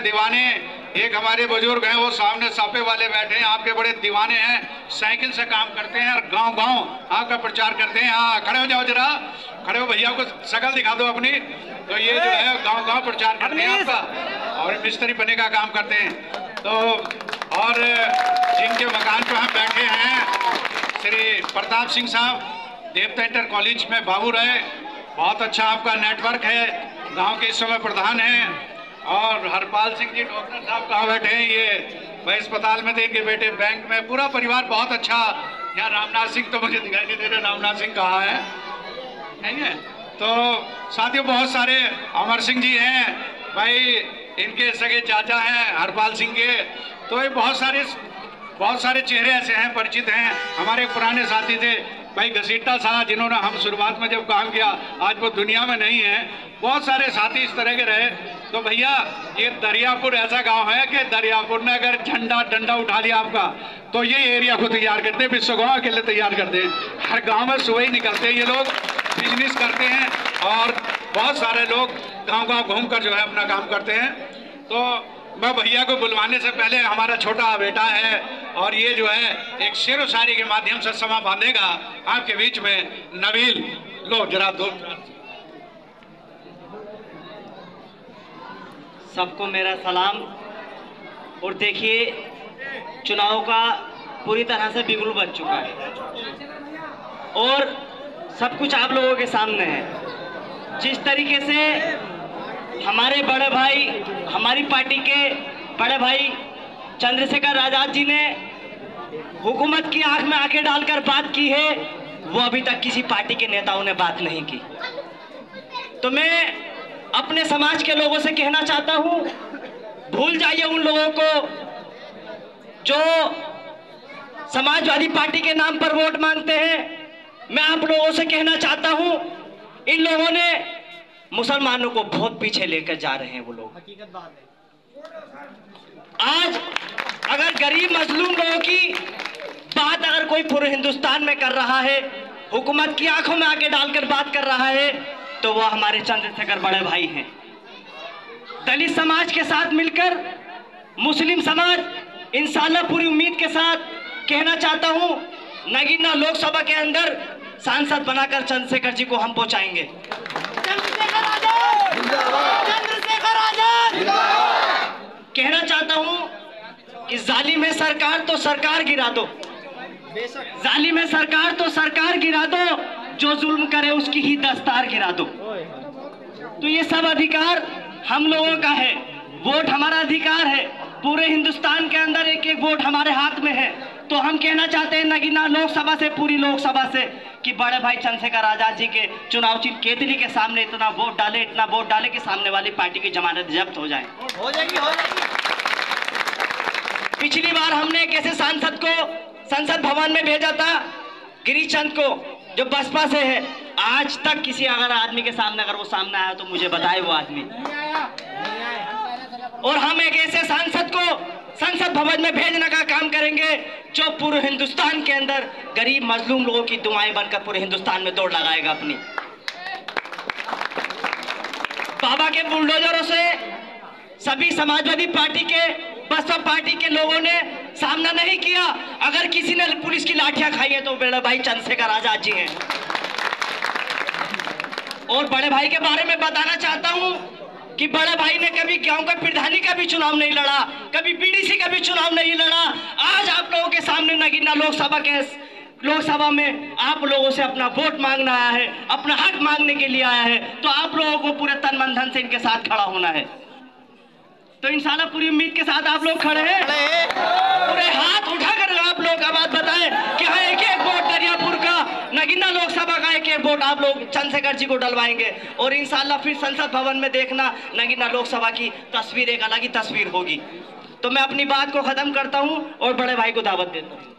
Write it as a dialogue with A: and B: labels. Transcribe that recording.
A: दीवाने। एक हमारे बुजुर्ग हैं, वो सामने साफे वाले बैठे हैं, आपके बड़े दीवाने हैं, साइकिल से काम करते हैं और गांव-गांव आपका प्रचार करते हैं। हाँ, खड़े हो जाओ जरा, खड़े हो, भैया को शकल दिखा दो अपनी। तो ये जो है गांव-गांव प्रचार करते हैं आपका, और मिस्त्री बने का काम करते हैं। तो और जिनके मकान पर हम बैठे हैं, श्री प्रताप सिंह साहब, देवता इंटर कॉलेज में बाबू रहे, बहुत अच्छा आपका नेटवर्क है, गांव के इस समय प्रधान हैं। और हरपाल सिंह जी डॉक्टर साहब कहाँ बैठे हैं, ये भाई अस्पताल में थे, इनके बेटे बैंक में, पूरा परिवार बहुत अच्छा। यहाँ रामनाथ सिंह तो मुझे दिखाई नहीं दे रहे, रामनाथ सिंह कहाँ है, नहीं है। तो साथियों बहुत सारे, अमर सिंह जी हैं भाई, इनके सगे चाचा हैं हरपाल सिंह के। तो ये बहुत सारे चेहरे ऐसे हैं, परिचित हैं। हमारे पुराने साथी थे भाई घसीटा साहब, जिन्होंने हम शुरुआत में जब काम किया, आज वो दुनिया में नहीं है। बहुत सारे साथी इस तरह के रहे। तो भैया ये दरियापुर ऐसा गांव है कि दरियापुर में अगर झंडा डंडा उठा लिया आपका, तो ये एरिया को तैयार करते हैं, विश्व गाँव के लिए तैयार करते हैं। हर गाँव में सुबह ही निकलते हैं ये लोग, बिजनेस करते हैं, और बहुत सारे लोग गाँव-गाँव घूमकर जो है अपना काम करते हैं। तो मैं भैया को बुलवाने से पहले, हमारा छोटा बेटा है और ये जो है एक शेर व शायरी के माध्यम से समा बांधेगा आपके बीच में। नबील, लो जरा दो।
B: सबको मेरा सलाम। और देखिए चुनाव का पूरी तरह से बिगुल बच चुका है और सब कुछ आप लोगों के सामने है। जिस तरीके से हमारे बड़े भाई, हमारी पार्टी के बड़े भाई चंद्रशेखर आजाद जी ने हुकूमत की आंख में आंखें डालकर बात की है, वो अभी तक किसी पार्टी के नेताओं ने बात नहीं की। तो मैं अपने समाज के लोगों से कहना चाहता हूं, भूल जाइए उन लोगों को जो समाजवादी पार्टी के नाम पर वोट मांगते हैं। मैं आप लोगों से कहना चाहता हूं, इन लोगों ने मुसलमानों को बहुत पीछे लेकर जा रहे हैं वो लोग। हकीकत बात है, आज अगर गरीब मजलूम लोगों की बात अगर कोई पूरे हिंदुस्तान में कर रहा है, हुकूमत की आंखों में आके डालकर बात कर रहा है, तो वो हमारे चंद्रशेखर बड़े भाई हैं। दलित समाज के साथ मिलकर मुस्लिम समाज इंशाल्लाह पूरी उम्मीद के साथ कहना चाहता हूं, नगीना लोकसभा के अंदर सांसद बनाकर चंद्रशेखर जी को हम पहुंचाएंगे। कहना चाहता हूं कि जालिम है सरकार तो सरकार गिरा दो, जालिम है सरकार तो सरकार गिरा दो, जो जुल्म करे उसकी ही दस्तार गिरा दो। तो ये सब अधिकार हम लोगों का है, वोट हमारा अधिकार है। पूरे हिंदुस्तान के अंदर एक एक वोट हमारे हाथ में है। तो हम कहना चाहते हैं नगीना लोकसभा से, पूरी लोकसभा से, कि बड़े भाई चंद्रशेखर आजाद जी के चुनाव चिन्ह केतली के सामने इतना वोट डाले, इतना वोट डाले कि सामने वाली पार्टी की जमानत जब्त हो जाए। हो जाएगी। पिछली बार हमने एक ऐसे सांसद को संसद भवन में भेजा था, गिरीश चंद को, जो बसपा से है। आज तक किसी अगर आदमी के सामने अगर वो सामने आया तो मुझे बताए वो आदमी। और हम एक ऐसे सांसद को संसद भवन में भेजने का काम करेंगे जो पूरे हिंदुस्तान के अंदर गरीब मजलूम लोगों की दुआएं बनकर पूरे हिंदुस्तान में दौड़ लगाएगा अपनी। बाबा के बुलडोजरों से सभी समाजवादी पार्टी के, बसपा पार्टी के लोगों ने सामना नहीं किया। अगर किसी ने पुलिस की लाठियां खाई है तो बड़े भाई चंद्रशेखर आजाद जी हैं। और बड़े भाई के बारे में बताना चाहता हूं कि बड़े भाई ने कभी गांव का प्रधानी का भी चुनाव नहीं लड़ा, कभी बीडीसी का भी चुनाव नहीं लड़ा। आज आप लोगों के सामने नगीना लोकसभा में आप लोगों से अपना वोट मांगना आया है, अपना हक मांगने के लिए आया है। तो आप लोगों को पूरे तन मन धन से इनके साथ खड़ा होना है। तो इंशाल्लाह पूरी उम्मीद के साथ आप लोग खड़े हैं, पूरे हाथ उठाकर आप लोग आवाज बताएं कि हाँ, एक एक वोट दरियापुर का, नगीना लोकसभा का एक एक वोट आप लोग चंद्रशेखर जी को डलवाएंगे। और इंशाल्लाह फिर संसद भवन में देखना नगीना लोकसभा की तस्वीर एक अलग ही तस्वीर होगी। तो मैं अपनी बात को खत्म करता हूं और बड़े भाई को दावत देता हूं।